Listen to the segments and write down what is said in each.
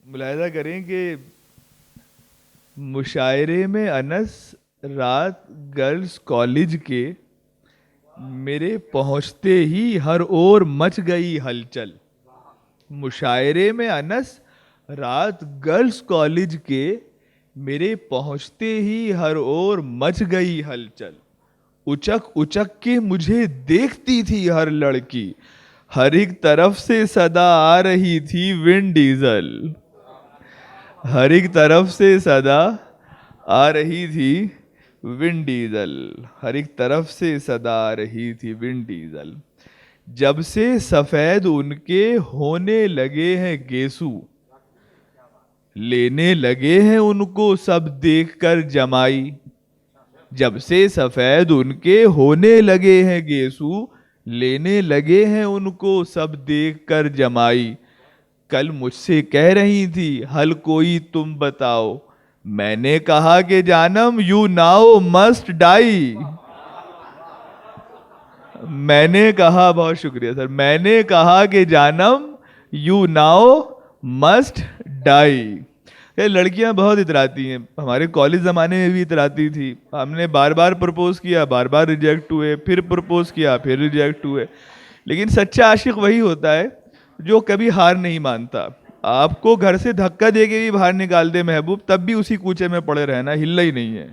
ملاحظہ کریں کہ مشاعرے میں انس رات گرلز کالج کے میرے پہنچتے ہی ہر اور مچ گئی ہلچل. مشاعرے میں انس رات گرلز کالج کے میرے پہنچتے ہی ہر اور مچ گئی ہلچل. اچک اچک کے مجھے دیکھتی تھی ہر لڑکی, ہر ایک طرف سے صدا آ رہی تھی ون ڈیزل. ہر ایک طرف سے صدا آ رہی تھی ون ڈیزل. ہر ایک طرف سے صدا آ رہی تھی ون ڈیزل. جب سے سفید ان کے ہونے لگے ہیں گیسو, لینے لگے ہیں ان کو سب دیکھ کر جمائی. جب سے سفید ان کے ہونے لگے ہیں گیسو, لینے لگے ہیں ان کو سب دیکھ کر جمائی. کل مجھ سے کہہ رہی تھی حل کوئی تم بتاؤ, میں نے کہا کہ جانم یو ناؤ مسٹ ڈائی. میں نے کہا, بہت شکریہ سر, میں نے کہا کہ جانم یو ناؤ مسٹ ڈائی. یہ لڑکیاں بہت اتراتی ہیں, ہمارے کالج زمانے میں بھی اتراتی تھی. ہم نے بار بار پرپوز کیا, بار بار ریجیکٹ ہوئے, پھر پرپوز کیا, پھر ریجیکٹ ہوئے. لیکن سچا عاشق وہی ہوتا ہے جو کبھی ہار نہیں مانتا. آپ کو گھر سے دھکا دے کے بھی باہر نکال دے محبوب, تب بھی اسی کوچے میں پڑے رہنا, ہلنا ہی نہیں ہے.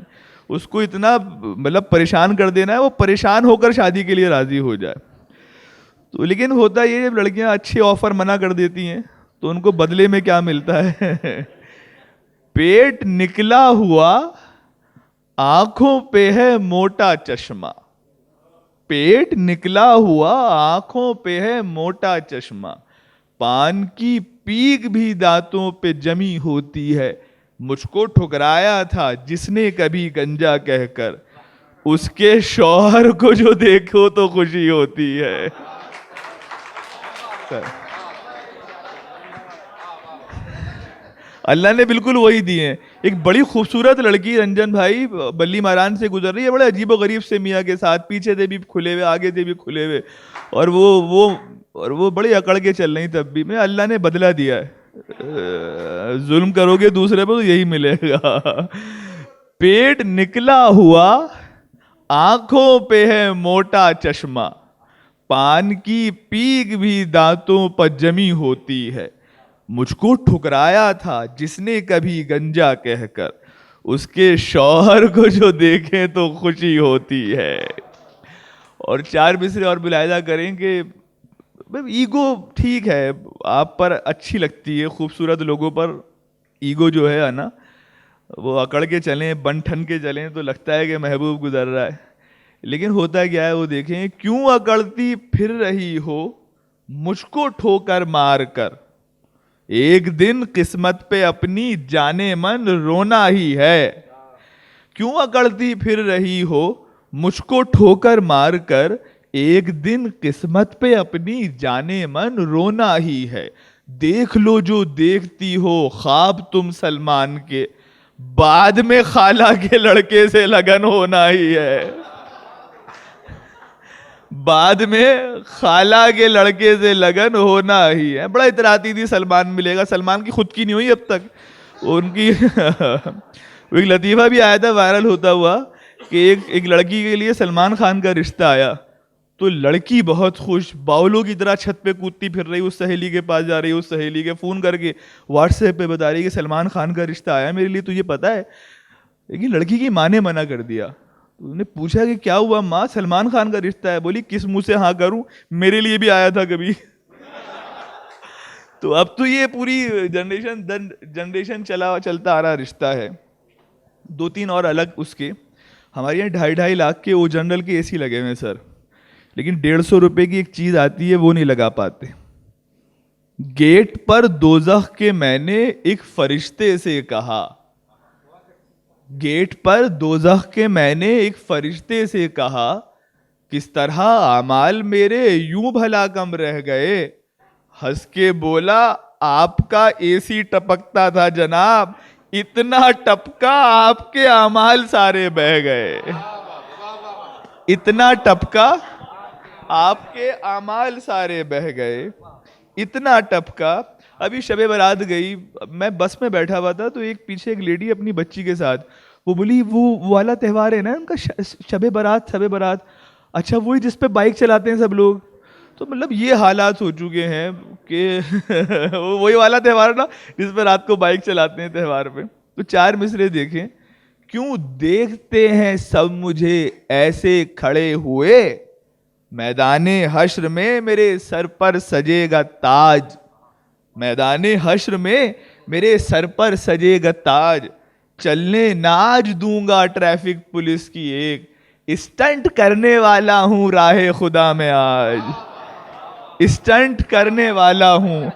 اس کو اتنا مطلب پریشان کر دینا ہے, وہ پریشان ہو کر شادی کے لیے راضی ہو جائے. تو لیکن ہوتا یہ جب لڑکیاں اچھے آفر منع کر دیتی ہیں تو ان کو بدلے میں کیا ملتا ہے؟ پیٹ نکلا ہوا آنکھوں پہ ہے موٹا چشمہ. پیٹ نکلا ہوا آنکھوں پہ ہے موٹا چشمہ. پان کی پیک بھی دانتوں پہ جمی ہوتی ہے. مجھ کو ٹھکرایا تھا جس نے کبھی گنجا کہہ کر, اس کے شوہر کو جو دیکھو تو خوشی ہوتی ہے. اللہ نے بالکل وہی دیے ہیں. ایک بڑی خوبصورت لڑکی رنجن بھائی بلی ماران سے گزر رہی ہے, بڑے عجیب و غریب سے میاں کے ساتھ, پیچھے سے بھی کھلے ہوئے, آگے سے بھی کھلے ہوئے, اور وہ بڑے اکڑ کے چل رہی. تب بھی میں اللہ نے بدلہ دیا ہے, ظلم کرو گے دوسرے پہ تو یہی ملے گا. پیٹ نکلا ہوا آنکھوں پہ ہے موٹا چشمہ, پان کی پیک بھی دانتوں پر جمی ہوتی ہے. مجھ کو ٹھکرایا تھا جس نے کبھی گنجا کہہ کر, اس کے شوہر کو جو دیکھیں تو خوشی ہوتی ہے. اور چار مصرے اور ملاحظہ کریں کہ ایگو ٹھیک ہے, آپ پر اچھی لگتی ہے, خوبصورت لوگوں پر ایگو جو ہے نا وہ اکڑ کے چلیں, بن ٹھن کے چلیں تو لگتا ہے کہ محبوب گزر رہا ہے. لیکن ہوتا کیا ہے وہ دیکھیں, کیوں اکڑتی پھر رہی ہو مجھ کو ٹھوکر مار کر, ایک دن قسمت پہ اپنی جانے من رونا ہی ہے. کیوں اکڑتی پھر رہی ہو مجھ کو ٹھوکر مار کر, ایک دن قسمت پہ اپنی جانے من رونا ہی ہے. دیکھ لو جو دیکھتی ہو خواب تم سلمان کے, بعد میں خالہ کے لڑکے سے لگن ہونا ہی ہے. بعد میں خالہ کے لڑکے سے لگن ہونا ہی ہے. بڑا اتراتی تھی سلمان ملے گا, سلمان کی خود کی نہیں ہوئی اب تک, ان کی ایک لطیفہ بھی آیا تھا وائرل ہوتا ہوا کہ ایک لڑکی کے لیے سلمان خان کا رشتہ آیا, تو لڑکی بہت خوش, باولوں کی طرح چھت پہ کودتی پھر رہی, اس سہیلی کے پاس جا رہی, اس سہیلی کے فون کر کے واٹس ایپ پہ بتا رہی کہ سلمان خان کا رشتہ آیا میرے لیے, تو یہ پتا ہے. لیکن لڑکی کی ماں نے منع کر دیا. انہوں نے پوچھا کہ کیا ہوا ماں, سلمان خان کا رشتہ ہے. بولی کس منہ سے ہاں کروں, میرے لیے بھی آیا تھا کبھی. تو اب تو یہ پوری جنریشن چلتا آ رہا رشتہ ہے. دو تین اور الگ اس کے, ہمارے یہاں 2.5 لاکھ کے وہ جنرل کے اے سی لگے ہوئے ہیں سر, لیکن 150 روپے کی ایک چیز آتی ہے وہ نہیں لگا پاتے. گیٹ پر دوزخ کے میں نے ایک فرشتے سے کہا, گیٹ پر دوزخ کے میں نے ایک فرشتے سے کہا, کس طرح اعمال میرے یوں بھلا کم رہ گئے. ہنس کے بولا آپ کا اے سی ٹپکتا تھا جناب, اتنا ٹپکا آپ کے اعمال سارے بہ گئے. اتنا ٹپکا آپ کے اعمال سارے بہ گئے, اتنا ٹپکا ابھی شب برات گئی, میں بس میں بیٹھا ہوا تھا, تو ایک پیچھے ایک لیڈی اپنی بچی کے ساتھ, وہ بولی وہ والا تہوار ہے نا ان کا شب برات, اچھا وہی جس پہ بائک چلاتے ہیں سب لوگ. تو مطلب یہ حالات ہو چکے ہیں کہ وہی والا تہوار نا جس پہ رات کو بائک چلاتے ہیں تہوار پہ. تو 4 مصرے دیکھیں. کیوں دیکھتے ہیں سب مجھے ایسے کھڑے ہوئے, میدان حشر میں میرے سر پر سجے گا تاج, میدان حشر میں میرے سر پر سجے گا تاج, چلنے ناج دوں گا ٹریفک پولیس کی ایک, اسٹنٹ کرنے والا ہوں راہ خدا میں آج, اسٹنٹ کرنے والا ہوں,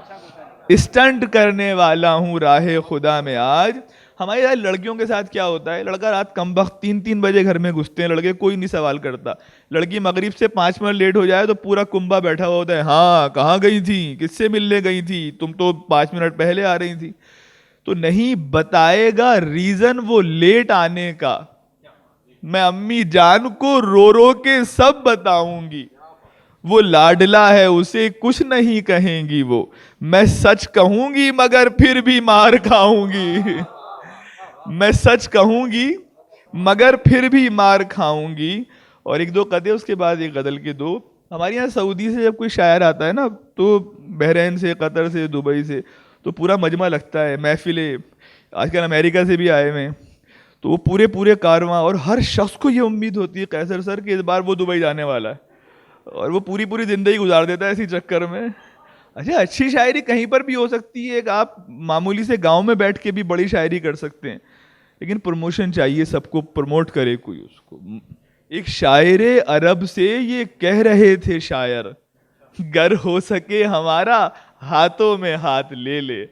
اسٹنٹ کرنے والا ہوں راہ خدا میں آج. ہمارے یہاں لڑکیوں کے ساتھ کیا ہوتا ہے, لڑکا رات کم وقت 3 بجے گھر میں گھستے ہیں لڑکے, کوئی نہیں سوال کرتا. لڑکی مغرب سے 5 منٹ لیٹ ہو جائے تو پورا کنبا بیٹھا ہوا ہوتا ہے, ہاں کہاں گئی تھی, کس سے ملنے گئی تھی, تم تو 5 منٹ پہلے آ رہی تھی. تو نہیں بتائے گا ریزن وہ لیٹ آنے کا, میں امی جان کو رو رو کے سب بتاؤں گی, وہ لاڈلا ہے اسے کچھ نہیں کہیں گی وہ, میں سچ کہوں گی مگر پھر بھی مار کھاؤں گی, میں سچ کہوں گی مگر پھر بھی مار کھاؤں گی. اور 1-2 قطعے اس کے بعد ایک غزل کے 2. ہمارے یہاں سعودی سے جب کوئی شاعر آتا ہے نا, تو بحرین سے, قطر سے, دبئی سے, تو پورا مجمع لگتا ہے, محفلیں. آج کل امریکہ سے بھی آئے ہوئے, تو وہ پورے کارواں, اور ہر شخص کو یہ امید ہوتی ہے قیصر سر کہ اس بار وہ دبئی جانے والا ہے, اور وہ پوری زندگی گزار دیتا ہے اسی چکر میں. اچھا اچھی شاعری کہیں پر بھی ہو سکتی ہے, کہ آپ معمولی سے گاؤں میں بیٹھ کے بھی بڑی شاعری کر سکتے ہیں, لیکن پروموشن چاہیے, سب کو پروموٹ کرے کوئی اس کو. ایک شاعر عرب سے یہ کہہ رہے تھے شاعر, گر ہو سکے ہمارا ہاتھوں میں ہاتھ لے لے,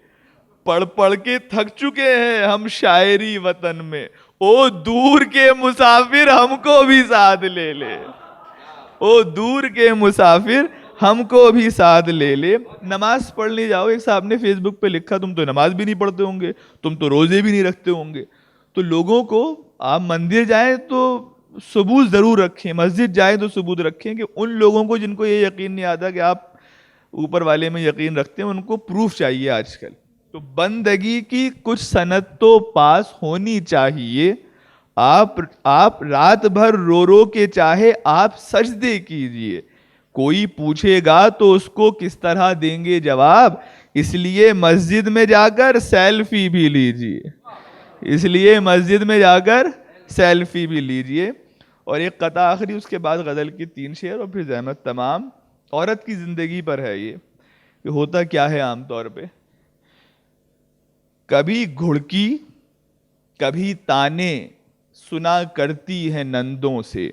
پڑھ کے تھک چکے ہیں ہم شاعری وطن میں, او دور کے مسافر ہم کو بھی ساتھ لے لے, او دور کے مسافر ہم کو بھی ساتھ لے لے. نماز پڑھنے جاؤ, ایک صاحب نے فیس بک پہ لکھا تم تو نماز بھی نہیں پڑھتے ہوں گے, تم تو روزے بھی نہیں رکھتے ہوں گے. تو لوگوں کو, آپ مندر جائیں تو ثبوت ضرور رکھیں, مسجد جائیں تو ثبوت رکھیں, کہ ان لوگوں کو جن کو یہ یقین نہیں آتا کہ آپ اوپر والے میں یقین رکھتے ہیں, ان کو پروف چاہیے آج کل. تو بندگی کی کچھ سند تو پاس ہونی چاہیے, آپ رات بھر رو کے چاہے آپ سجدے کیجئے, کوئی پوچھے گا تو اس کو کس طرح دیں گے جواب, اس لیے مسجد میں جا کر سیلفی بھی لیجئے, اس لیے مسجد میں جا کر سیلفی بھی لیجئے. اور ایک قطعہ آخری, اس کے بعد غزل کی 3 شعر اور پھر زحمت تمام. عورت کی زندگی پر ہے یہ, کہ ہوتا کیا ہے عام طور پہ, کبھی گھڑکی کبھی تانے سنا کرتی ہے نندوں سے,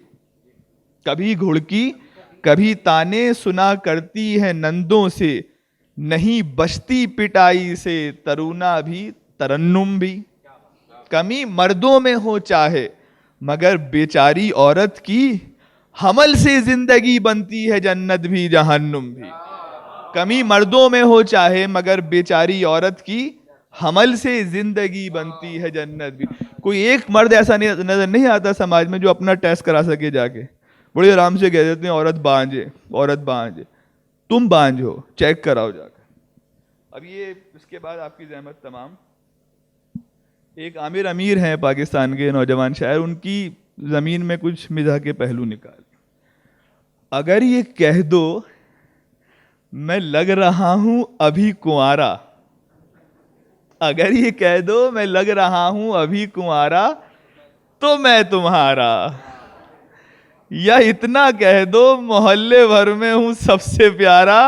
کبھی گھڑکی کبھی تانے سنا کرتی ہے نندوں سے, نہیں بچتی پٹائی سے ترونا بھی ترنم بھی, کمی مردوں میں ہو چاہے مگر بیچاری عورت کی, حمل سے زندگی بنتی ہے جنت بھی جہنم بھی, کمی مردوں میں ہو چاہے مگر بیچاری عورت کی, حمل سے زندگی بنتی ہے جنت بھی. کوئی ایک مرد ایسا نظر نہیں آتا سماج میں جو اپنا ٹیسٹ کرا سکے جا کے, بڑے آرام سے کہہ دیتے ہیں عورت بانجھ ہے, عورت بانجھ ہے, تم بانجھ ہو, چیک کراؤ جا کر. اب یہ اس کے بعد آپ کی زحمت تمام. ایک عامر امیر ہیں پاکستان کے نوجوان شاعر, ان کی زمین میں کچھ مزاح کے پہلو نکال. اگر یہ کہہ دو میں لگ رہا ہوں ابھی کنوارا, اگر یہ کہہ دو میں لگ رہا ہوں ابھی کنوارا, تو میں تمہارا, یا اتنا کہہ دو محلے بھر میں ہوں سب سے پیارا,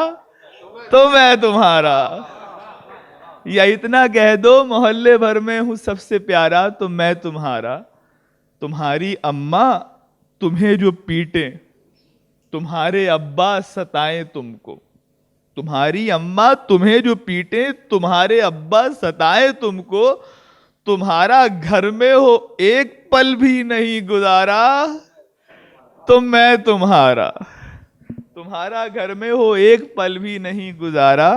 تو میں تمہارا, یا اتنا کہہ دو محلے بھر میں ہوں سب سے پیارا, تو میں تمہارا. تمہاری اماں تمہیں جو پیٹیں, تمہارے ابا ستائیں تم کو, تمہاری اماں تمہیں جو پیٹیں, تمہارے ابا ستائیں تم کو, تمہارا گھر میں ہو ایک پل بھی نہیں گزارا, تو میں تمہارا, تمہارا گھر میں ہو ایک پل بھی نہیں گزارا,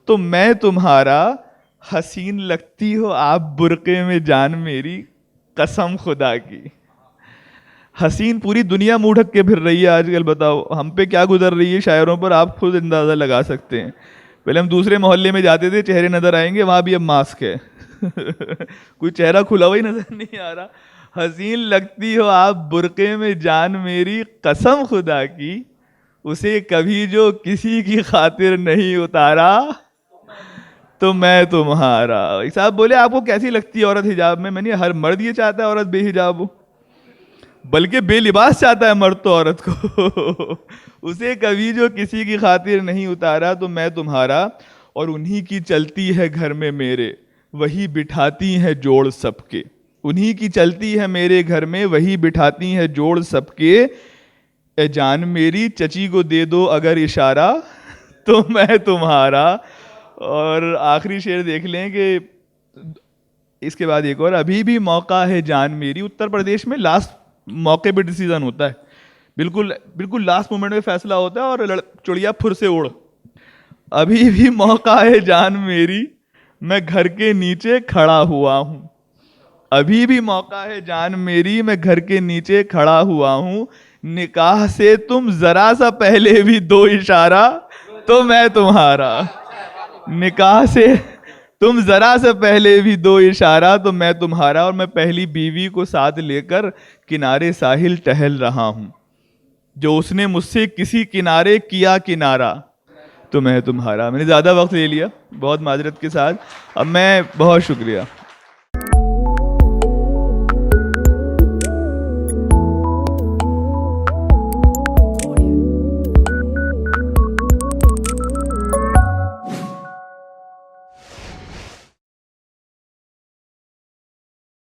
تو میں تمہارا. حسین لگتی ہو آپ برقعے میں جان میری, قسم خدا کی. حسین پوری دنیا منہ ڈھک کے پھر رہی ہے آج کل, بتاؤ ہم پہ کیا گزر رہی ہے شاعروں پر, آپ خود اندازہ لگا سکتے ہیں. پہلے ہم دوسرے محلے میں جاتے تھے, چہرے نظر آئیں گے, وہاں بھی اب ماسک ہے. کوئی چہرہ کھلا ہوا ہی نظر نہیں آ رہا. حسین لگتی ہو آپ برقعے میں جان میری, قسم خدا کی اسے کبھی جو کسی کی خاطر نہیں اتارا تو میں تمہارا. صاحب بولے آپ کو کیسی لگتی ہے عورت حجاب میں؟ میں نے ہر مرد یہ چاہتا ہے عورت بے حجاب ہو, بلکہ بے لباس چاہتا ہے مرد تو عورت کو. اسے کبھی جو کسی کی خاطر نہیں اتارا تو میں تمہارا, اور انہی کی چلتی ہے گھر میں میرے, وہی بٹھاتی ہیں جوڑ سب کے. انہی کی چلتی ہے میرے گھر میں, وہی بٹھاتی ہیں جوڑ سب کے. اے جان میری چچی کو دے دو اگر اشارہ تو میں تمہارا. اور آخری شعر دیکھ لیں کہ اس کے بعد ایک اور, ابھی بھی موقع ہے جان میری. اتر پردیش میں لاسٹ موقع پہ ڈیسیزن ہوتا ہے, بالکل بالکل لاسٹ مومنٹ میں فیصلہ ہوتا ہے, اور چڑیا پھر سے اڑ. ابھی بھی موقع ہے جان میری, میں گھر کے نیچے کھڑا ہوا ہوں. ابھی بھی موقع ہے جان میری, میں گھر کے نیچے کھڑا ہوا ہوں. نکاح سے تم ذرا سا پہلے بھی دو اشارہ تو میں تمہارا. نکاح سے تم ذرا سے پہلے بھی دو اشارہ تو میں تمہارا. اور میں پہلی بیوی کو ساتھ لے کر کنارے ساحل ٹہل رہا ہوں. جو اس نے مجھ سے کسی کنارے کیا کنارہ تو میں تمہارا. میں نے زیادہ وقت لے لیا, بہت معذرت کے ساتھ. اب میں, بہت شکریہ.